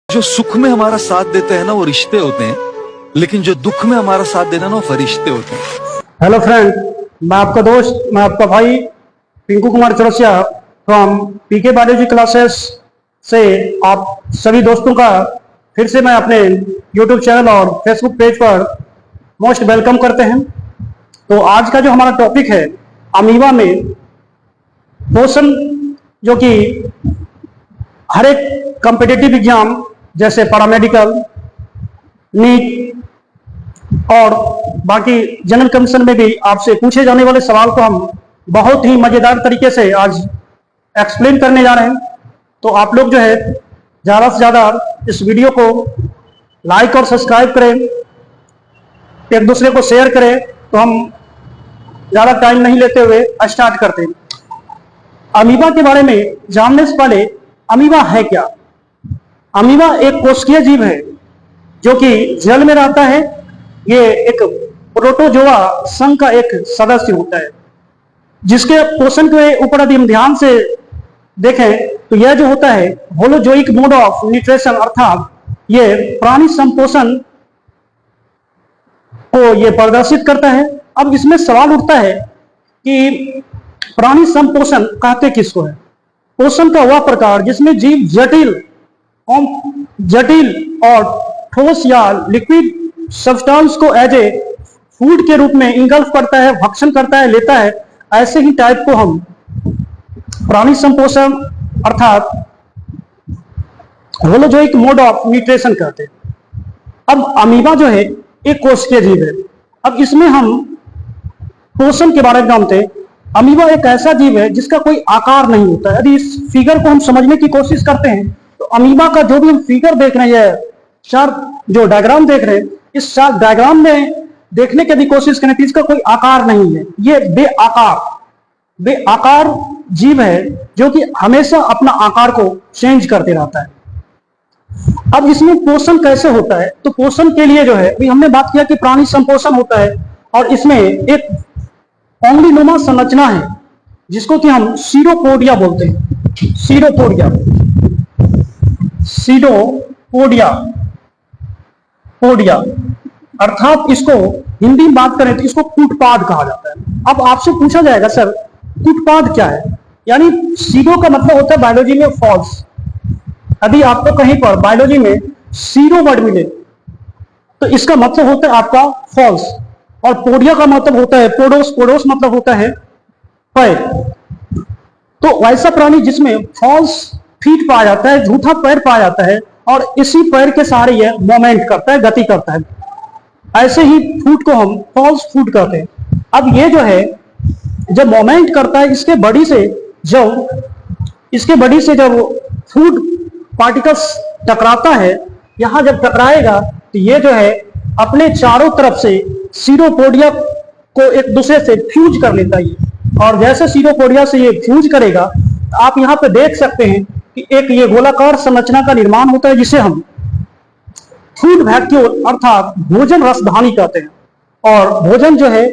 जो सुख में हमारा साथ देते हैं ना वो रिश्ते होते हैं, लेकिन जो दुख में हमारा साथ देना ना वो फरिश्ते होते हैं। हेलो फ्रेंड, मैं आपका दोस्त, मैं आपका भाई Pinku Kumar Chaurasia from PK biology classes से आप सभी दोस्तों का फिर से मैं अपने यूट्यूब चैनल और फेसबुक पेज पर मोस्ट वेलकम करते हैं। तो आज का जो हमारा टॉपिक है अमीबा में पोषण, जो कि हर एक कॉम्पिटिटिव एग्जाम जैसे पैरामेडिकल, नीट और बाकी जनरल कमीशन में भी आपसे पूछे जाने वाले सवाल को हम बहुत ही मजेदार तरीके से आज एक्सप्लेन करने जा रहे हैं। तो आप लोग जो है ज्यादा से ज्यादा इस वीडियो को लाइक और सब्सक्राइब करें, एक दूसरे को शेयर करें। तो हम ज्यादा टाइम नहीं लेते हुए स्टार्ट करते हैं। अमीबा के बारे में जानने से पहले अमीबा है क्या? अमीबा एक कोशिकीय जीव है जो कि जल में रहता है। ये एक प्रोटोजोआ संघ का एक सदस्य होता है, जिसके पोषण के ऊपर यदि हम ध्यान से देखें तो यह जो होता है होलोजोइक मोड ऑफ न्यूट्रिशन, अर्थात ये प्राणी संपोषण को ये प्रदर्शित करता है। अब इसमें सवाल उठता है कि प्राणी संपोषण कहते किसको है? पोषण का वह प्रकार जिसमें जीव जटिल और ठोस या लिक्विड सब्सटेंस को एज ए फूड के रूप में इंगल्फ करता है, भक्षण करता है, लेता है। ऐसे ही टाइप को हम प्राणी संपोषण अर्थात होलोजोइक मोड ऑफ न्यूट्रिशन कहते हैं। अब अमीबा जो है एक कोशिकीय जीव है। अब इसमें हम पोषण के बारे में जानते हैं। अमीबा एक ऐसा जीव है जिसका कोई आकार नहीं होता है। यदि इस फिगर को हम समझने की कोशिश करते हैं तो अमीबा का जो भी हम फिगर देख रहे हैं, चार जो डायग्राम देख रहे हैं, इस चार डायग्राम में देखने की यदि कोशिश करें तो इसका कोई आकार नहीं है। ये बेआकार जीव है जो कि हमेशा अपना आकार को चेंज करते रहता है। अब इसमें पोषण कैसे होता है? तो पोषण के लिए जो है अभी हमने बात किया कि प्राणी संपोषण होता है और इसमें एक ओंगलीनुमा संरचना है जिसको कि हम सीरोपोडिया बोलते हैं। सीरोपोडिया अर्थात इसको हिंदी में बात करें तो इसको कूटपाद कहा जाता है। अब आपसे पूछा जाएगा सर कूटपाद क्या है? यानी सीरो का मतलब होता है बायोलॉजी में फॉल्स। यदि आपको कहीं पर बायोलॉजी में सीरो वर्ड मिले तो इसका मतलब होता है आपका फॉल्स, और पोडिया का मतलब होता है पोडोस मतलब होता है पैर। तो वैसा प्राणी जिसमें फॉल्स फीट पाया जाता है, झूठा पैर पाया जाता है, और इसी पैर के सहारे यह मोमेंट करता है, गति करता है। ऐसे ही फूड को हम फॉल्स फूड कहते हैं। अब ये जो है जब मोमेंट करता है इसके बॉडी से जब फूड पार्टिकल्स टकराता है, यहां जब टकराएगा तो ये जो है अपने चारों तरफ से सीरोपोडिया को एक दूसरे से फ्यूज कर लेता है। और जैसे सीरोपोडिया से ये फ्यूज करेगा तो आप यहां पे देख सकते हैं कि एक ये गोलाकार संरचना का निर्माण होता है जिसे हम फूड वैक्यूल अर्थात भोजन रसधानी कहते हैं। और भोजन जो है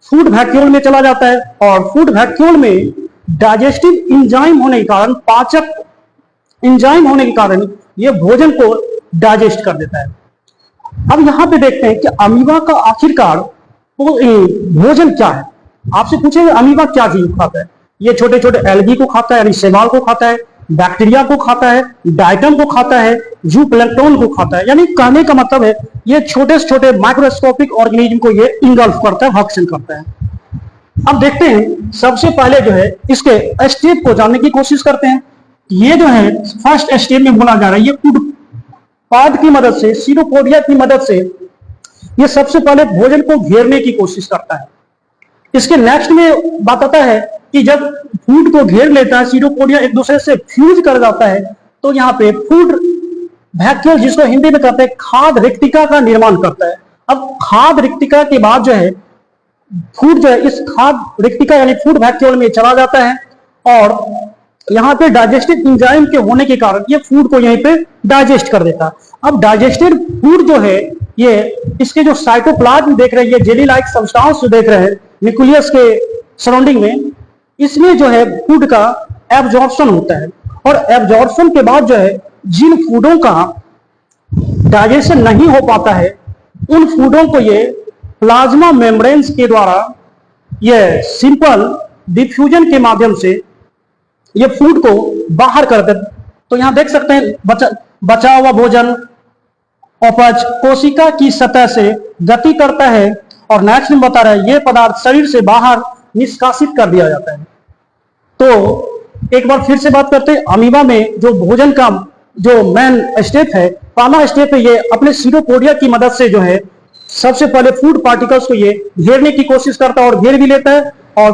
फूड वैक्यूल में चला जाता है, और फूड वैक्यूल में डाइजेस्टिव इंजाइम होने के कारण, पाचक इंजाइम होने के कारण ये भोजन को डाइजेस्ट कर देता है। अब यहां पे देखते हैं कि अमीबा का आखिरकार भोजन क्या है। आपसे पूछेंगे अमीबा क्या चीज खाता है? ये छोटे छोटे एल्गी को खाता है, यानी शैवाल को खाता है, बैक्टीरिया को खाता है, डाइटम को खाता है, जूप्लैंक्टन को खाता है। यानी कहने का मतलब है ये छोटे से छोटे माइक्रोस्कोपिक ऑर्गेनिज्म को ये इंगल्फ करता है, भक्षण करता है। अब देखते हैं, सबसे पहले जो है इसके स्टेप को जानने की कोशिश करते हैं। ये जो है फर्स्ट स्टेप में बोला जा रहा है, ये कूटपाद की मदद से, सीरोपोडिया की मदद से ये सबसे पहले भोजन को घेरने की कोशिश करता है। इसके नेक्स्ट में बात आता है कि जब फूड को घेर लेता है, सीरोपोडिया एक दूसरे से फ्यूज कर जाता है, तो यहाँ पे फूड वैक्यूल, जिसको हिंदी में कहते हैं खाद्य रिक्तिका, का निर्माण करता है। अब खाद्य रिक्तिका के बाद जो है फूड जो है इस खाद्य रिक्तिका यानी फूड वैक्यूल में चला जाता है, और यहाँ पे डाइजेस्टिव एंजाइम के होने के कारण ये फूड को यहीं पे डाइजेस्ट कर देता है। अब डाइजेस्टेड फूड जो है ये इसके जो साइटोप्लाज्म देख रहे हैं, ये जेली लाइक सब्सटेंस जो देख रहे हैं न्यूक्लियस के सराउंडिंग में, इसमें जो है फूड का एब्जॉर्प्शन होता है। और एब्जॉर्प्शन के बाद जो है जिन फूडों का डाइजेशन नहीं हो पाता है, उन फूडों को ये प्लाज्मा मेम्ब्रेन्स के द्वारा ये सिंपल डिफ्यूजन के माध्यम से ये फूड को बाहर कर देते। तो यहां देख सकते हैं बचा हुआ भोजन अपच कोशिका की सतह से गति करता है और नेक्स्ट में बता रहा है ये पदार्थ शरीर से बाहर निष्कासित कर दिया जाता है। तो एक बार फिर से बात करते हैं, अमीबा में जो भोजन का जो मेन स्टेप है, पहला स्टेप है ये अपने सीरोपोडिया की मदद से जो है सबसे पहले फूड पार्टिकल्स को ये घेरने की कोशिश करता है और घेर भी लेता है और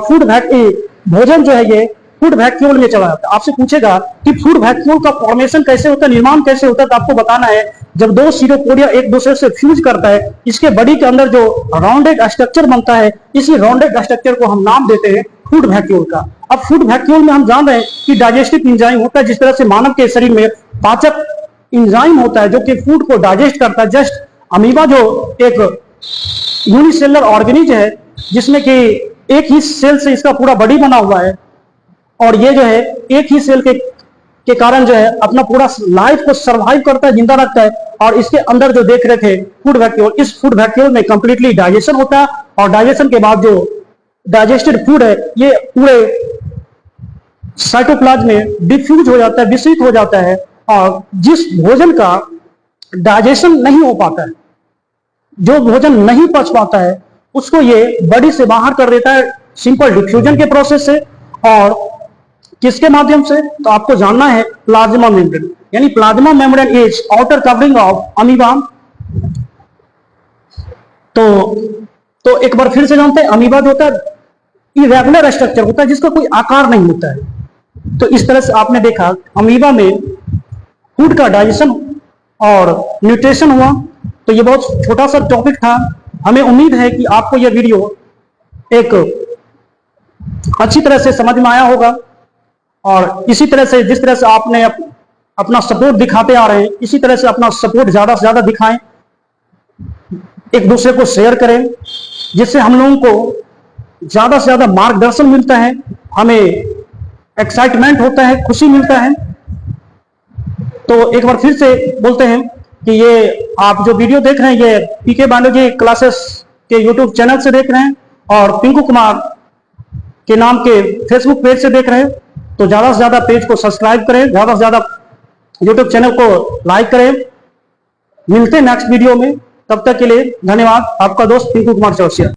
भोजन जो है ये फूड वैक्यूल में चला जाता है। आपसे पूछेगा कि फूड वैक्यूल का फॉर्मेशन कैसे होता है, निर्माण कैसे होता है, तो आपको बताना है जब दो सीरोपोडिया एक दूसरे से फ्यूज करता है, इसके बॉडी के अंदर जो राउंडेड स्ट्रक्चर बनता है, इसी राउंडेड स्ट्रक्चर को हम नाम देते हैं फूड वैक्यूल का। अब फूड वैक्यूल में हम जान रहे हैं कि डाइजेस्टिव एंजाइम होता है, जिस तरह से मानव के शरीर में पाचक एंजाइम होता है जो कि फूड को डाइजेस्ट करता है। जस्ट अमीबा जो एक यूनिसेलुलर ऑर्गेनिज्म है जिसमें कि एक ही सेल से इसका पूरा बॉडी बना हुआ है और ये जो है एक ही सेल के कारण जो है अपना पूरा लाइफ को सरवाइव करता है, जिंदा रखता है। और इसके अंदर जो देख रहे थे फूड वैक्यूल, इस फूड वैक्यूल में कंप्लीटली डाइजेशन होता है और डाइजेशन के बाद जो डाइजेस्टेड फूड है ये पूरे साइटोप्लाज्म में डिफ्यूज हो जाता है, विस्तारित हो जाता है। और जिस भोजन का डाइजेशन नहीं हो पाता है, जो भोजन नहीं पच पाता है, उसको ये बॉडी से बाहर कर देता है सिंपल डिफ्यूजन के प्रोसेस से। और किसके माध्यम से, तो आपको जानना है प्लाज्मा मेम्ब्रेन, यानी plasma membrane is outer covering of amoeba. तो एक बार फिर से जानते हैं, अमीबा जो होता है इरेगुलर स्ट्रक्चर होता है जिसका कोई आकार नहीं होता है। तो इस तरह से आपने देखा अमीबा में फूड का डाइजेशन और न्यूट्रिशन हुआ। तो ये बहुत छोटा सा टॉपिक था। हमें उम्मीद है कि आपको यह वीडियो एक अच्छी तरह से समझ में आया होगा और इसी तरह से जिस तरह से आपने अपना सपोर्ट दिखाते आ रहे हैं, इसी तरह से अपना सपोर्ट ज्यादा से ज्यादा दिखाएं, एक दूसरे को शेयर करें, जिससे हम लोगों को ज्यादा से ज्यादा मार्गदर्शन मिलता है, हमें एक्साइटमेंट होता है, खुशी मिलता है। तो एक बार फिर से बोलते हैं कि ये आप जो वीडियो देख रहे हैं ये पीके बायोलॉजी क्लासेस के यूट्यूब चैनल से देख रहे हैं और पिंकू कुमार के नाम के फेसबुक पेज से देख रहे हैं। तो ज्यादा से ज्यादा पेज को सब्सक्राइब करें, ज्यादा से ज्यादा यूट्यूब चैनल को लाइक करें। मिलते हैं नेक्स्ट वीडियो में, तब तक के लिए धन्यवाद। आपका दोस्त पिंकू कुमार चौरसिया।